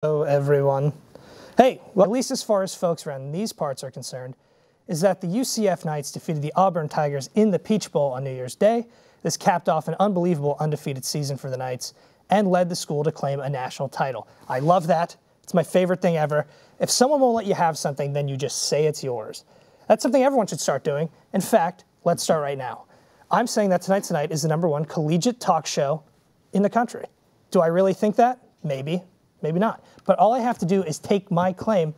Hello, everyone. Hey, well, at least as far as folks around these parts are concerned, is that the UCF Knights defeated the Auburn Tigers in the Peach Bowl on New Year's Day. This capped off an unbelievable undefeated season for the Knights and led the school to claim a national title. I love that. It's my favorite thing ever. If someone won't let you have something, then you just say it's yours. That's something everyone should start doing. In fact, let's start right now. I'm saying that Tonight's Tonight is the #1 collegiate talk show in the country. Do I really think that? Maybe. Maybe not. But all I have to do is take my claim,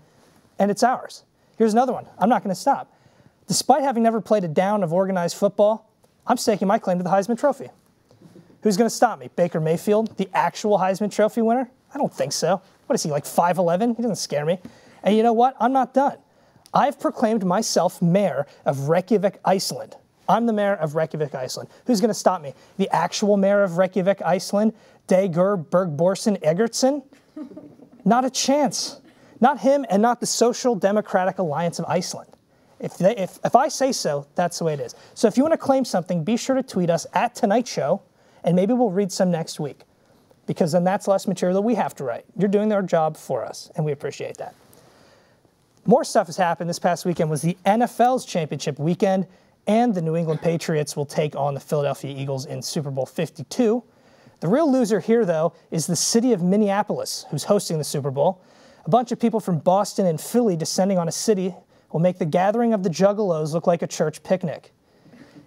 and it's ours. Here's another one. I'm not going to stop. Despite having never played a down of organized football, I'm staking my claim to the Heisman Trophy. Who's going to stop me? Baker Mayfield, the actual Heisman Trophy winner? I don't think so. What is he, like 5'11"? He doesn't scare me. And you know what? I'm not done. I've proclaimed myself mayor of Reykjavik, Iceland. I'm the mayor of Reykjavik, Iceland. Who's going to stop me? The actual mayor of Reykjavik, Iceland, Dagur Bergborsen Egertsen? Not a chance. Not him and not the Social Democratic Alliance of Iceland. If I say so, that's the way it is. So if you want to claim something, be sure to tweet us at Tonight Show, and maybe we'll read some next week, because then that's less material that we have to write. You're doing our job for us, and we appreciate that. More stuff has happened. This past weekend was the NFL's championship weekend, and the New England Patriots will take on the Philadelphia Eagles in Super Bowl 52. The real loser here, though, is the city of Minneapolis, who's hosting the Super Bowl. A bunch of people from Boston and Philly descending on a city will make the gathering of the Juggalos look like a church picnic.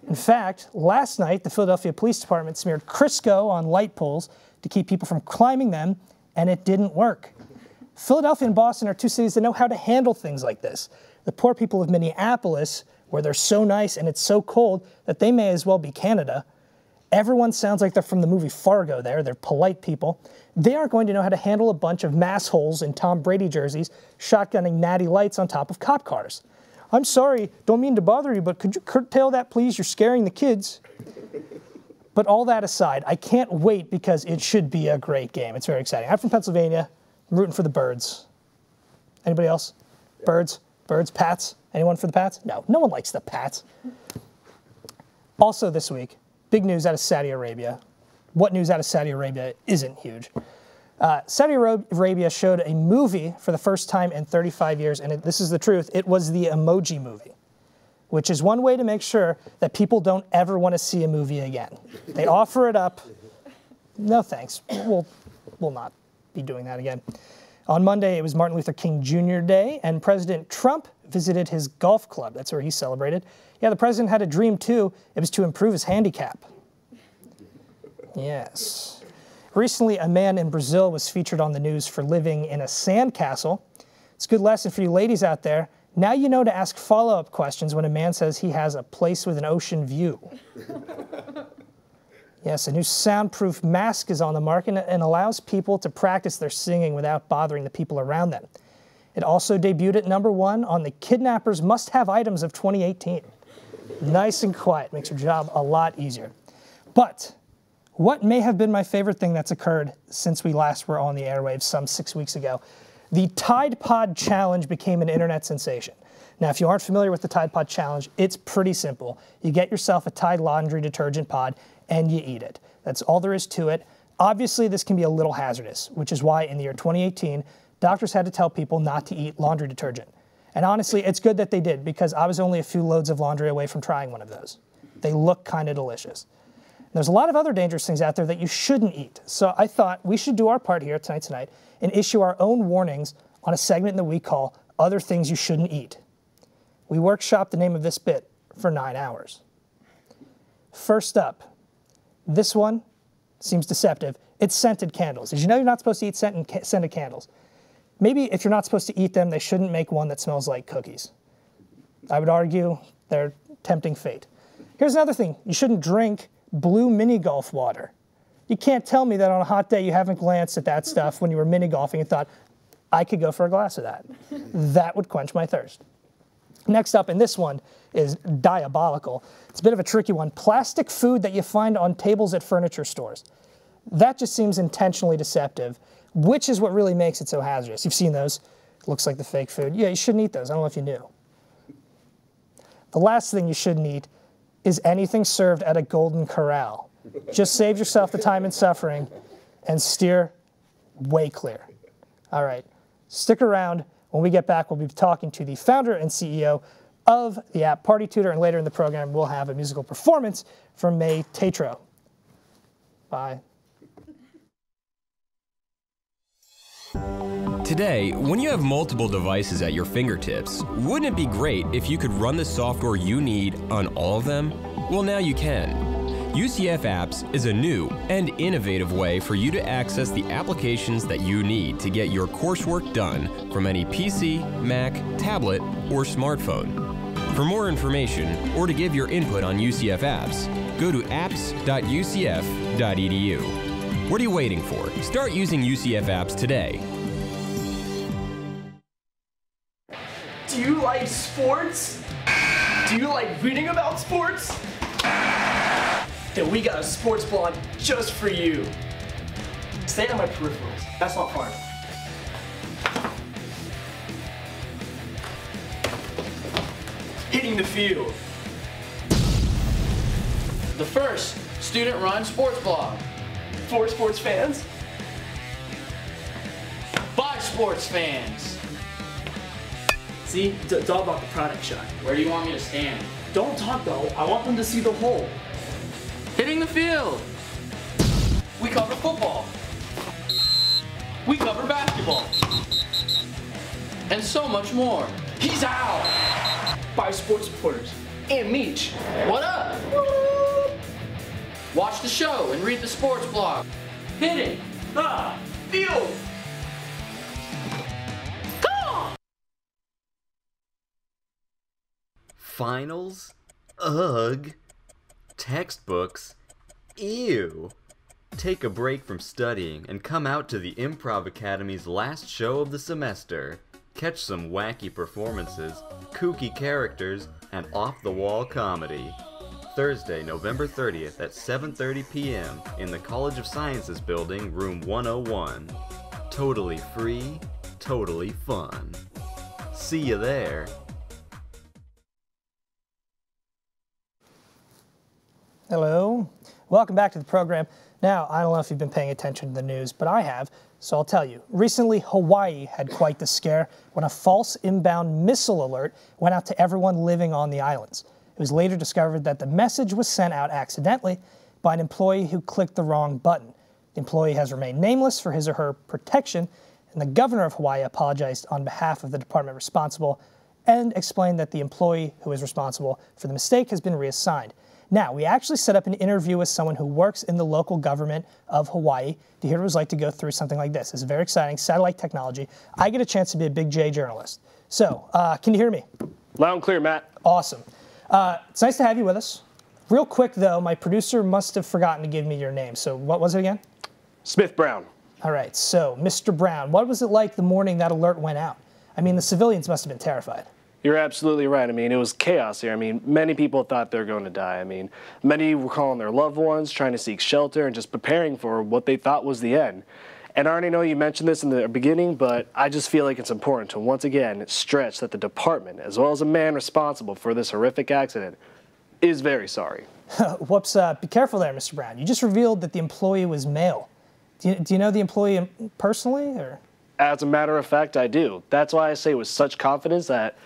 In fact, last night, the Philadelphia Police Department smeared Crisco on light poles to keep people from climbing them, and it didn't work. Philadelphia and Boston are two cities that know how to handle things like this. The poor people of Minneapolis, where they're so nice and it's so cold that they may as well be Canada. Everyone sounds like they're from the movie Fargo there. They're polite people. They aren't going to know how to handle a bunch of massholes in Tom Brady jerseys shotgunning natty lights on top of cop cars. I'm sorry, don't mean to bother you, but could you curtail that, please? You're scaring the kids. But all that aside, I can't wait because it should be a great game. It's very exciting. I'm from Pennsylvania. I'm rooting for the Birds. Anybody else? Birds? Birds? Pats? Anyone for the Pats? No, no one likes the Pats. Also this week, big news out of Saudi Arabia. What news out of Saudi Arabia isn't huge? Saudi Arabia showed a movie for the first time in 35 years, and this is the truth. It was the Emoji Movie, which is one way to make sure that people don't ever want to see a movie again. They offer it up. No thanks. We'll not be doing that again. On Monday, it was Martin Luther King Jr. Day, and President Trump visited his golf club. That's where he celebrated. Yeah, the president had a dream, too. It was to improve his handicap. Yes. Recently, a man in Brazil was featured on the news for living in a sandcastle. It's a good lesson for you ladies out there. Now you know to ask follow-up questions when a man says he has a place with an ocean view. Yes, a new soundproof mask is on the market and allows people to practice their singing without bothering the people around them. It also debuted at #1 on the Kidnappers Must-Have Items of 2018. Nice and quiet, makes your job a lot easier. But what may have been my favorite thing that's occurred since we last were on the airwaves some 6 weeks ago, the Tide Pod Challenge became an internet sensation. Now, if you aren't familiar with the Tide Pod Challenge, it's pretty simple. You get yourself a Tide laundry detergent pod and you eat it. That's all there is to it. Obviously, this can be a little hazardous, which is why in the year 2018, doctors had to tell people not to eat laundry detergent. And honestly, it's good that they did, because I was only a few loads of laundry away from trying one of those. They look kind of delicious. There's a lot of other dangerous things out there that you shouldn't eat. So I thought we should do our part here at Tonight and issue our own warnings on a segment that we call Other Things You Shouldn't Eat. We workshopped the name of this bit for 9 hours. First up, this one seems deceptive. It's scented candles. Did you know you're not supposed to eat scented candles? Maybe if you're not supposed to eat them, they shouldn't make one that smells like cookies. I would argue they're tempting fate. Here's another thing. You shouldn't drink blue mini golf water. You can't tell me that on a hot day you haven't glanced at that stuff when you were mini golfing and thought, I could go for a glass of that. That would quench my thirst. Next up, and this one is diabolical. It's a bit of a tricky one. Plastic food that you find on tables at furniture stores. That just seems intentionally deceptive, which is what really makes it so hazardous. You've seen those. It looks like the fake food. Yeah, you shouldn't eat those. I don't know if you knew. The last thing you shouldn't eat is anything served at a Golden Corral. Just save yourself the time and suffering and steer way clear. All right, stick around. When we get back, we'll be talking to the founder and CEO of the app Party Tutor, and later in the program, we'll have a musical performance from Mai Tatro. Bye. Today, when you have multiple devices at your fingertips, wouldn't it be great if you could run the software you need on all of them? Well, now you can. UCF Apps is a new and innovative way for you to access the applications that you need to get your coursework done from any PC, Mac, tablet, or smartphone. For more information or to give your input on UCF Apps, go to apps.ucf.edu. What are you waiting for? Start using UCF Apps today. Do you like sports? Do you like reading about sports? Then we got a sports blog just for you. Stay on my peripherals. That's not fun. Hitting the field. The first student-run sports blog. For sports fans. By sports fans. See, it's all about the product shot. Where do you want me to stand? Don't talk though. I want them to see the whole. Hitting the field. We cover football. We cover basketball. And so much more. He's out. By sports reporters and Meech. What up? Watch the show and read the sports blog. Hitting. Field. Finals? Ugh. Textbooks? Ew. Take a break from studying and come out to the Improv Academy's last show of the semester. Catch some wacky performances, kooky characters, and off-the-wall comedy. Thursday, November 30th at 7:30 p.m. in the College of Sciences building, room 101. Totally free, totally fun. See you there. Hello, welcome back to the program. Now, I don't know if you've been paying attention to the news, but I have, so I'll tell you. Recently, Hawaii had quite the scare when a false inbound missile alert went out to everyone living on the islands. It was later discovered that the message was sent out accidentally by an employee who clicked the wrong button. The employee has remained nameless for his or her protection, and the governor of Hawaii apologized on behalf of the department responsible and explained that the employee who is responsible for the mistake has been reassigned. Now, we actually set up an interview with someone who works in the local government of Hawaii to hear what it was like to go through something like this. It's very exciting, satellite technology. I get a chance to be a big J journalist. So, can you hear me? Loud and clear, Matt. Awesome. It's nice to have you with us. Real quick, though, my producer must have forgotten to give me your name. So what was it again? Smith Brown. All right, so Mr. Brown, what was it like the morning that alert went out? I mean, the civilians must have been terrified. You're absolutely right. I mean, it was chaos here. I mean, many people thought they were going to die. I mean, many were calling their loved ones, trying to seek shelter, and just preparing for what they thought was the end. And I already know you mentioned this in the beginning, but I just feel like it's important to once again stress that the department, as well as a man responsible for this horrific accident, is very sorry. Whoops, be careful there, Mr. Brown. You just revealed that the employee was male. Do you know the employee personally, or? As a matter of fact, I do. That's why I say with such confidence that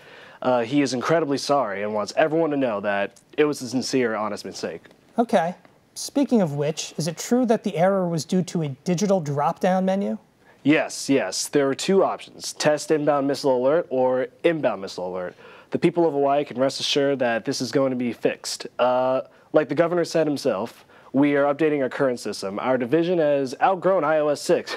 he is incredibly sorry and wants everyone to know that it was a sincere, honest mistake. Okay. Speaking of which, is it true that the error was due to a digital drop-down menu? Yes. There are two options, test inbound missile alert or inbound missile alert. The people of Hawaii can rest assured that this is going to be fixed. Like the governor said himself, we are updating our current system. Our division has outgrown iOS 6.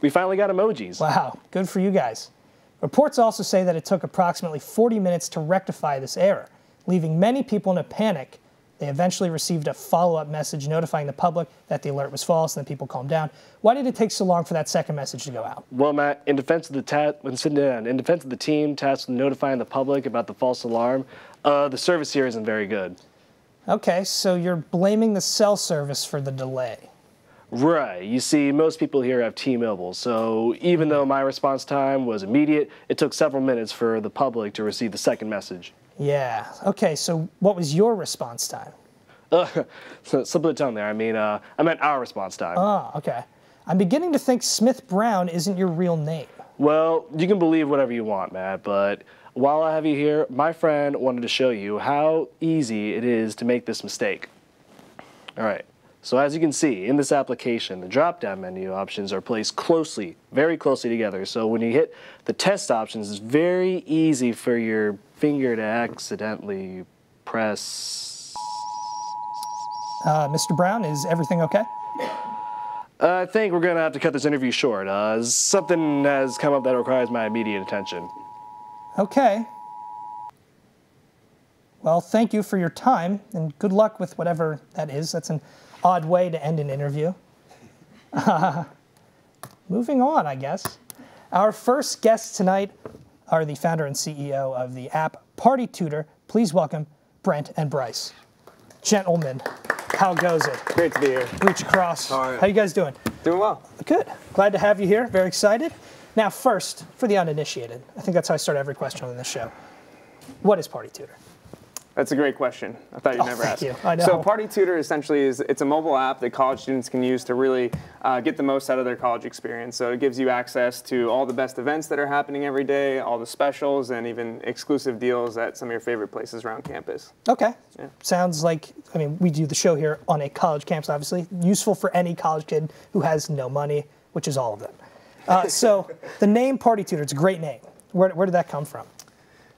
We finally got emojis. Wow, good for you guys. Reports also say that it took approximately 40 minutes to rectify this error, leaving many people in a panic. They eventually received a follow-up message notifying the public that the alert was false, and then people calmed down. Why did it take so long for that second message to go out? Well, Matt, in defense of the team tasked with notifying the public about the false alarm, the service here isn't very good. Okay, so you're blaming the cell service for the delay. Right. You see, most people here have T-Mobile, so even though my response time was immediate, it took several minutes for the public to receive the second message. Yeah. Okay, so what was your response time? So slip of the tongue there. I mean, I meant our response time. Oh, okay. I'm beginning to think Smith Brown isn't your real name. Well, you can believe whatever you want, Matt, but while I have you here, my friend wanted to show you how easy it is to make this mistake. All right, so as you can see in this application, the drop-down menu options are placed closely, very closely together. So when you hit the test options, it's very easy for your finger to accidentally press. Mr. Brown, is everything okay? I think we're going to have to cut this interview short. Something has come up that requires my immediate attention. Okay. Well, thank you for your time, and good luck with whatever that is. That's an odd way to end an interview. Moving on, I guess. Our first guests tonight are the founder and CEO of the app Party Tutor. Please welcome Brent and Bryce. Gentlemen, how goes it? Great to be here. Reach across. All right. How you guys doing? Doing well. Good. Glad to have you here. Very excited. Now, first, for the uninitiated, I think that's how I start every question on this show. What is Party Tutor? That's a great question. I thought you'd never ask. Thank you. I know. So Party Tutor essentially it's a mobile app that college students can use to really get the most out of their college experience. So it gives you access to all the best events that are happening every day, all the specials, and even exclusive deals at some of your favorite places around campus. Okay. Yeah. Sounds like, I mean, we do the show here on a college campus, obviously. Useful for any college kid who has no money, which is all of them. So the name Party Tutor, it's a great name. Where did that come from?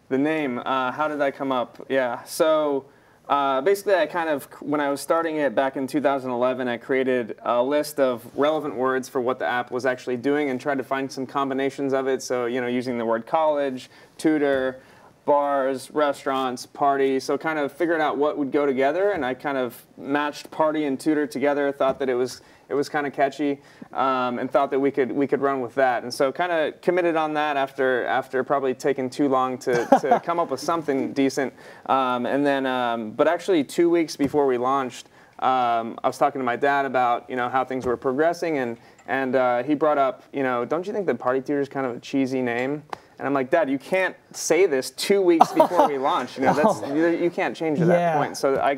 The name, how did that come up? Yeah, so basically I kind of, when I was starting it back in 2011, I created a list of relevant words for what the app was actually doing and tried to find some combinations of it. So, you know, using the word college, tutor, bars, restaurants, party. So kind of figured out what would go together, and I kind of matched party and tutor together, thought that it was kind of catchy, and thought that we could run with that. And so kind of committed on that after probably taking too long to come up with something decent. And then, but actually 2 weeks before we launched, I was talking to my dad about, you know, how things were progressing, and he brought up, you know, don't you think that Party Tutor is kind of a cheesy name? And I'm like, Dad, you can't say this 2 weeks before we launch. You know, you can't change at that point. So I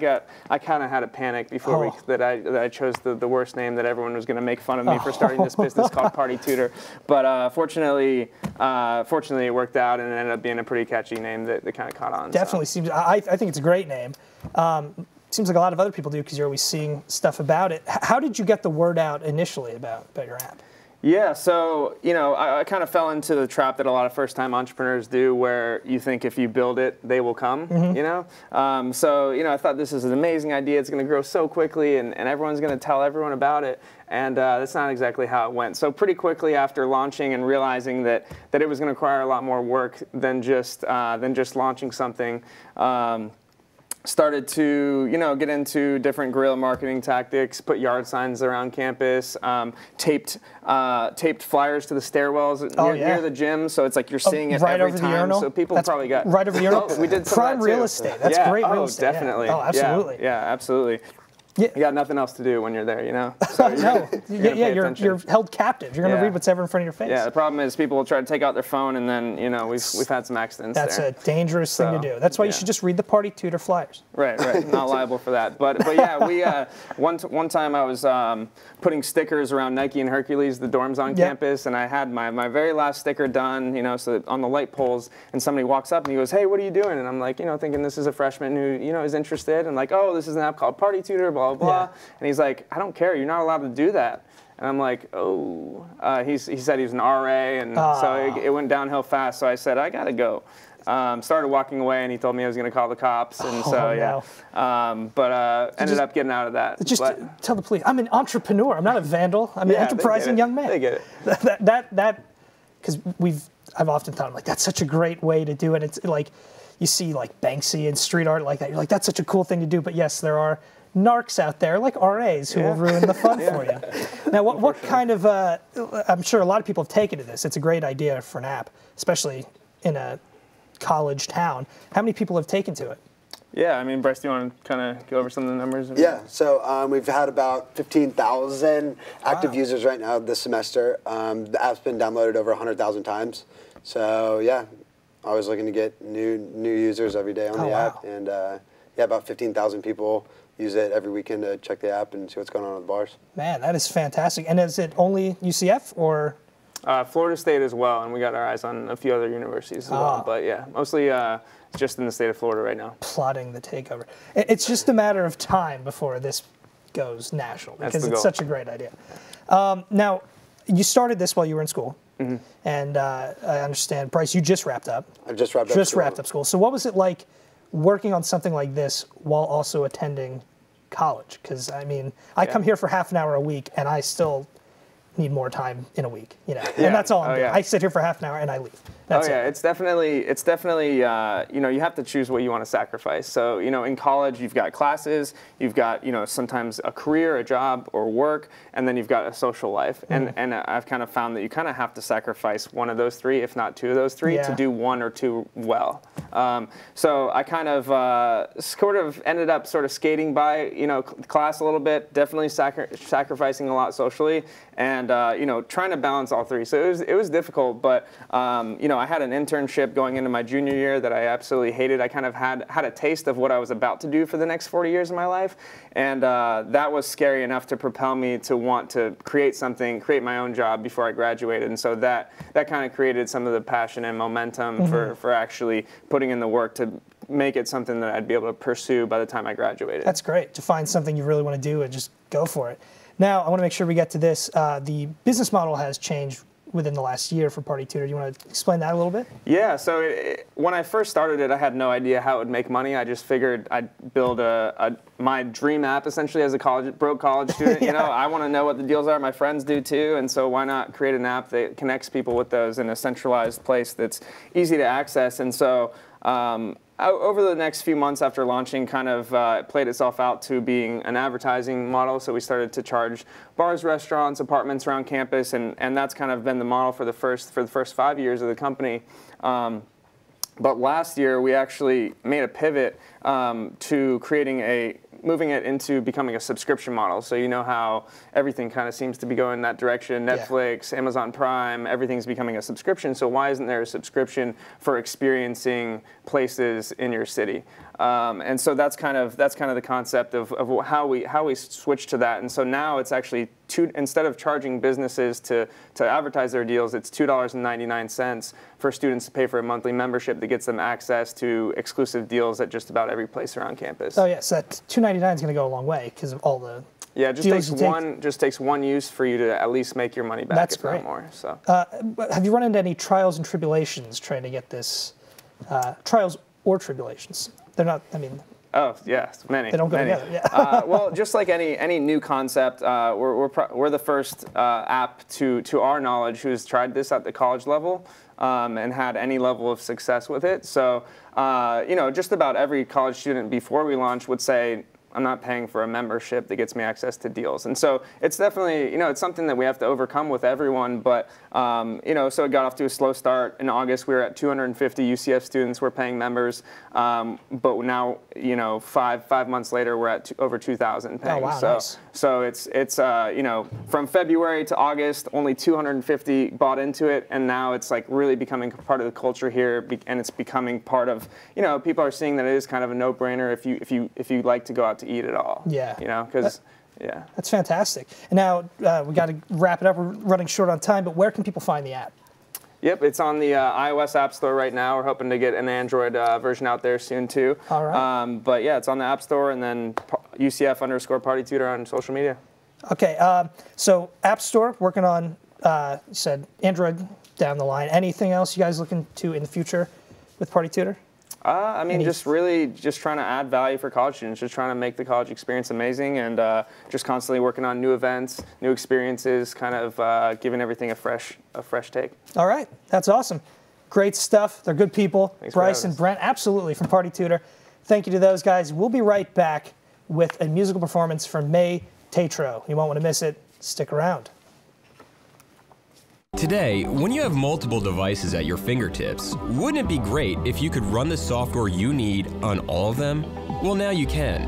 kind of had a panic before that I chose the worst name that everyone was going to make fun of me for starting this business called Party Tutor. But fortunately, it worked out, and it ended up being a pretty catchy name that kind of caught on. Definitely seems. I think it's a great name. Seems like a lot of other people do because you're always seeing stuff about it. How did you get the word out initially about your app? Yeah, so, you know, I kind of fell into the trap that a lot of first-time entrepreneurs do where you think if you build it, they will come, you know? So, you know, I thought this is an amazing idea. It's going to grow so quickly, and everyone's going to tell everyone about it. And that's not exactly how it went. So pretty quickly after launching and realizing that it was going to require a lot more work than just launching something, started to, you know, get into different guerrilla marketing tactics, put yard signs around campus, taped flyers to the stairwells near the gym, so it's like you're seeing it right every over time. The urinal? So people probably got right over the urinal. We did some prime of that real too. estate. That's great real estate. Definitely. Yeah. Oh, absolutely. Yeah, absolutely. Yeah. You got nothing else to do when you're there, you know? So you're held captive. You're going to read what's ever in front of your face. Yeah, the problem is people will try to take out their phone, and then, you know, we've had some accidents That's there. a dangerous thing to do. That's why you should just read the Party Tutor flyers. Right. Not liable for that. But yeah, we one time I was putting stickers around Nike and Hercules, the dorms on campus, and I had my very last sticker done, you know, so on the light poles, and somebody walks up and he goes, "Hey, what are you doing?" And I'm like, you know, thinking this is a freshman who, you know, is interested, and like, "Oh, this is an app called Party Tutor, blah blah blah." And he's like, "I don't care. You're not allowed to do that." And I'm like, "Oh." He said he was an RA, and so it went downhill fast. So I said, "I gotta go." Started walking away, and he told me I was going to call the cops, and ended up getting out of that. Just tell the police, I'm an entrepreneur. I'm not a vandal. I'm an enterprising young man. They get it. That because I've often thought, I'm like, that's such a great way to do it. It's like you see like Banksy and street art like that. You're like, that's such a cool thing to do. But yes, there are narcs out there like RAs who will ruin the fun for you. Now, what kind of? I'm sure a lot of people have taken to this. It's a great idea for an app, especially in a college town. How many people have taken to it? Yeah, I mean, Bryce, do you want to kind of go over some of the numbers? Yeah, so we've had about 15,000 active users right now this semester. The app's been downloaded over 100,000 times. So yeah, always looking to get new users every day on the app. And about 15,000 people use it every weekend to check the app and see what's going on at the bars. Man, that is fantastic. And is it only UCF or? Florida State as well, and we got our eyes on a few other universities as well. But yeah, mostly just in the state of Florida right now. Plotting the takeover. It's just a matter of time before this goes national, because it's such a great idea. Now, you started this while you were in school, and I understand, Bryce, you just wrapped up. I just wrapped up school. So what was it like working on something like this while also attending college? Because, I mean, I come here for half an hour a week, and I still need more time in a week, you know, and that's all I'm doing. I sit here for half an hour and I leave. That's it. It's definitely, you know, you have to choose what you want to sacrifice. So, you know, in college, you've got classes, you've got, you know, sometimes a career, a job, or work, and then you've got a social life. And I've kind of found that you kind of have to sacrifice one of those three, if not two of those three, to do one or two well. So I kind of sort of ended up sort of skating by, you know, class a little bit, definitely sacrificing a lot socially, and you know, trying to balance all three. So it was difficult, but you know, I had an internship going into my junior year that I absolutely hated. I kind of had a taste of what I was about to do for the next 40 years of my life, and that was scary enough to propel me to want to create my own job before I graduated. And so that kind of created some of the passion and momentum for actually putting in the work to make it something that I'd be able to pursue by the time I graduated. That's great, to find something you really want to do and just go for it. Now, I want to make sure we get to this. The business model has changed within the last year for Party Tutor. Do you want to explain that a little bit? Yeah, so when I first started it, I had no idea how it would make money. I just figured I'd build my dream app essentially as a broke college student. You know, I want to know what the deals are. My friends do too, and so why not create an app that connects people with those in a centralized place that's easy to access. And so over the next few months after launching, kind of played itself out to being an advertising model. So we started to charge bars, restaurants, apartments around campus, and that's kind of been the model for the first 5 years of the company. But last year we actually made a pivot to moving it into becoming a subscription model. So you know how everything kind of seems to be going that direction. Netflix, Amazon Prime, everything's becoming a subscription. So why isn't there a subscription for experiencing places in your city? And so that's kind of the concept of how we switched to that. And so now it's actually instead of charging businesses to advertise their deals, it's $2.99 for students to pay for a monthly membership that gets them access to exclusive deals at just about every place around campus. Oh yes, that $2.99 is going to go a long way because of all the it just takes one use for you to at least make your money back. That's great. Not more. So have you run into any trials and tribulations trying to get this trials or tribulations? They're not. I mean. Oh yes, many. They don't go together. Yeah. Well, just like any new concept, we're the first app to our knowledge who's tried this at the college level and had any level of success with it. So you know, just about every college student before we launched would say, I'm not paying for a membership that gets me access to deals. And so it's definitely, you know, it's something that we have to overcome with everyone. But, you know, so it got off to a slow start. In August, we were at 250 UCF students were paying members. But now, you know, five months later, we're at over 2,000 paying. Oh, wow, so, nice. So it's you know, from February to August, only 250 bought into it. And now it's like really becoming part of the culture here. And it's becoming part of, you know, people are seeing that it is kind of a no-brainer if you like to go out to eat at all. Yeah. You know, because, yeah. That's fantastic. And now we got to wrap it up. We're running short on time, but where can people find the app? Yep, it's on the iOS App Store right now. We're hoping to get an Android version out there soon, too. All right. But, yeah, it's on the App Store, and then UCF_Party Tutor on social media. Okay, so App Store, working on, you said Android down the line. Anything else you guys looking to in the future with Party Tutor? I mean, just trying to add value for college students, just trying to make the college experience amazing, and just constantly working on new events, new experiences, kind of giving everything a fresh take. All right, that's awesome. Great stuff. They're good people. Thanks Bryce and Brent, absolutely, from Party Tutor. Thank you to those guys. We'll be right back with a musical performance from Mai Tatro. You won't want to miss it. Stick around. Today, when you have multiple devices at your fingertips, wouldn't it be great if you could run the software you need on all of them? Well, now you can.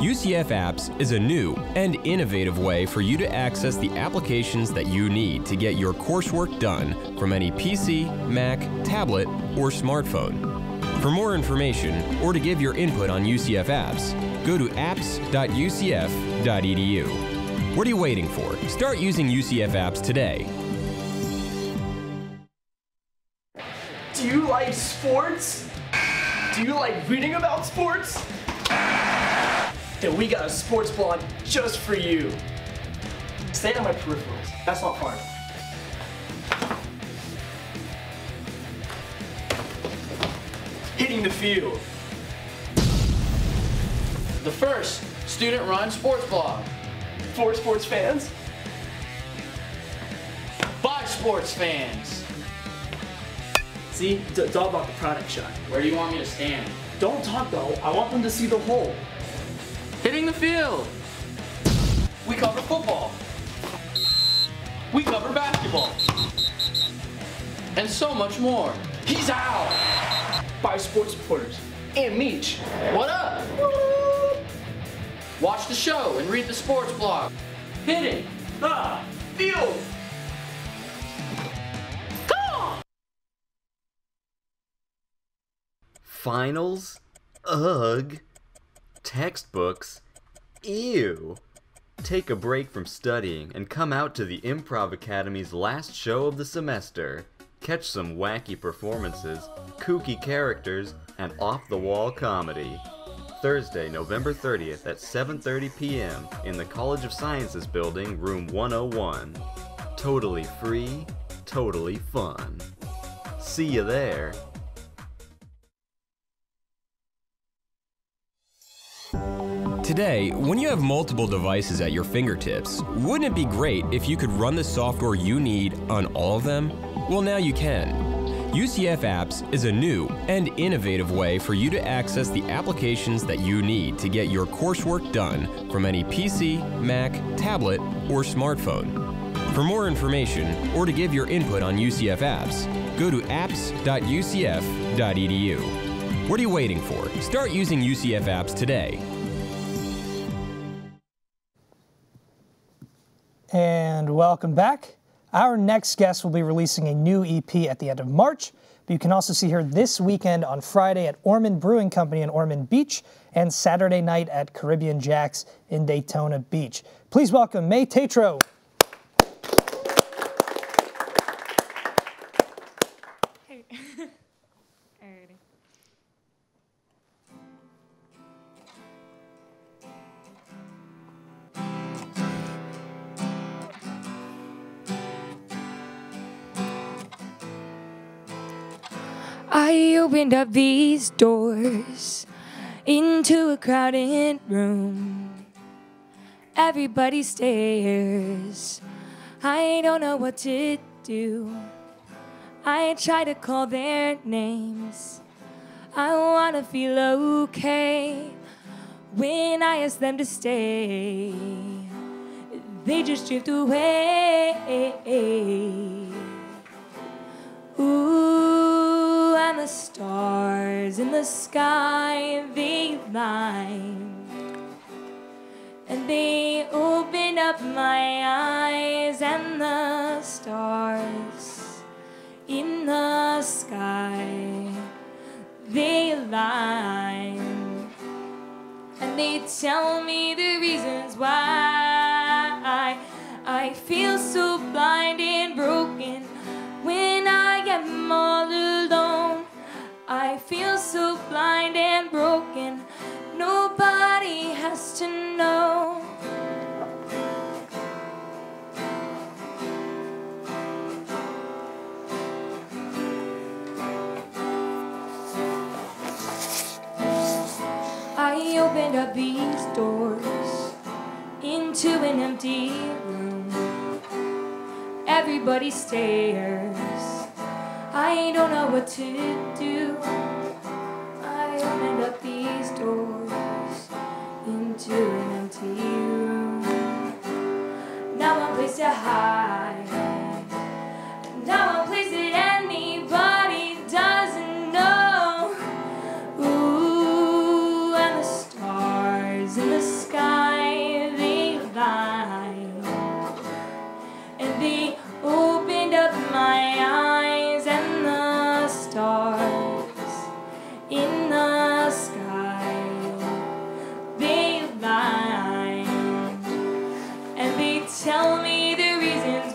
UCF Apps is a new and innovative way for you to access the applications that you need to get your coursework done from any PC, Mac, tablet, or smartphone. For more information or to give your input on UCF Apps, go to apps.ucf.edu. What are you waiting for? Start using UCF Apps today. Do you like sports? Do you like reading about sports? Then we got a sports blog just for you. Stay on my peripherals. That's not far. Hitting the field. The first student-run sports blog. For sports fans. By sports fans. See, it's all about the product shot. Where do you want me to stand? Don't talk though. I want them to see the hole. Hitting the field. We cover football. We cover basketball. And so much more. He's out. By sports reporters and Meech. What up? Watch the show and read the sports blog. Hitting. Field. Finals? Ugh. Textbooks? Ew. Take a break from studying and come out to the Improv Academy's last show of the semester. Catch some wacky performances, kooky characters, and off-the-wall comedy. Thursday, November 30th at 7:30 p.m. in the College of Sciences building, room 101. Totally free, totally fun. See you there. Today, when you have multiple devices at your fingertips, wouldn't it be great if you could run the software you need on all of them? Well, now you can. UCF Apps is a new and innovative way for you to access the applications that you need to get your coursework done from any PC, Mac, tablet, or smartphone. For more information or to give your input on UCF Apps, go to apps.ucf.edu. What are you waiting for? Start using UCF Apps today. And welcome back. Our next guest will be releasing a new EP at the end of March, but you can also see her this weekend on Friday at Ormond Brewing Company in Ormond Beach and Saturday night at Caribbean Jacks in Daytona Beach. Please welcome Mai Tatro. Hey. Alrighty. I opened up these doors into a crowded room. Everybody stares. I don't know what to do. I try to call their names. I wanna feel okay. When I ask them to stay, they just drift away. Ooh, and the stars in the sky, they line. And they open up my eyes, and the stars in the sky, they line. And they tell me the reasons why I feel so blind and broken when I am all alone. I feel so blind and broken, nobody has to know. I opened up these doors into an empty room. Everybody stares. I don't know what to do. I opened up these doors into an empty room. Now one place to hide. Now one place that anybody doesn't know. Ooh, and the stars in the sky, they line. And they opened up my eyes, and the stars in the sky, they line. And they tell me the reasons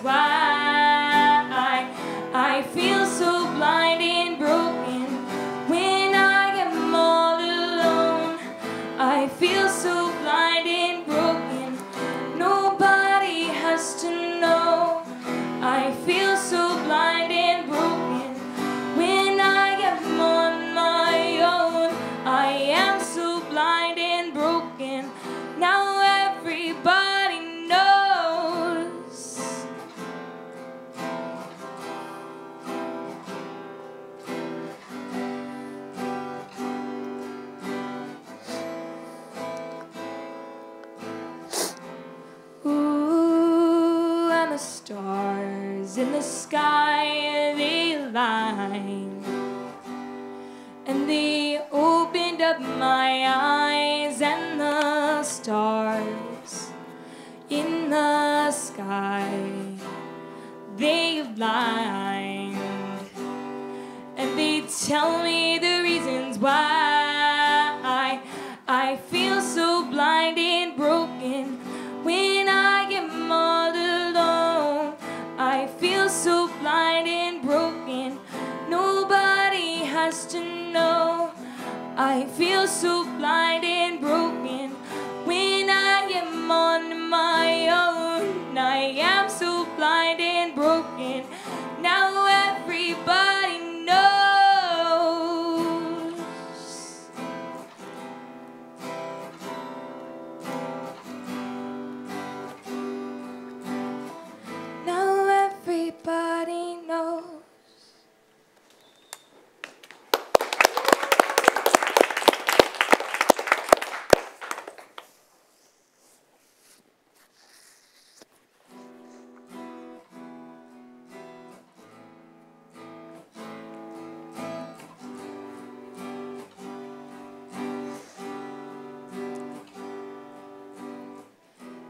stars in the sky, they lined. And they opened up my eyes, and the stars in the sky, they lined. And they tell me the reasons why I feel so blind and broken when I am all alone. I feel so blind and broken, nobody has to know. I feel so blind and broken when I am on my own. I am so blind and broken, now everybody knows. Now everybody knows.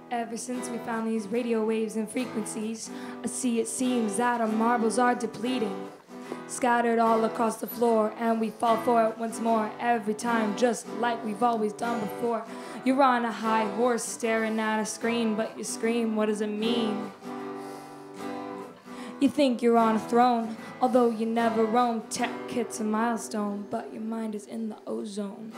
Ever since we found these radio waves and frequencies, I see it seems that our marbles are depleting, scattered all across the floor, and we fall for it once more, every time, just like we've always done before. You're on a high horse staring at a screen, but you scream, what does it mean? You think you're on a throne, although you never roam. Tech hits a milestone, but your mind is in the ozone.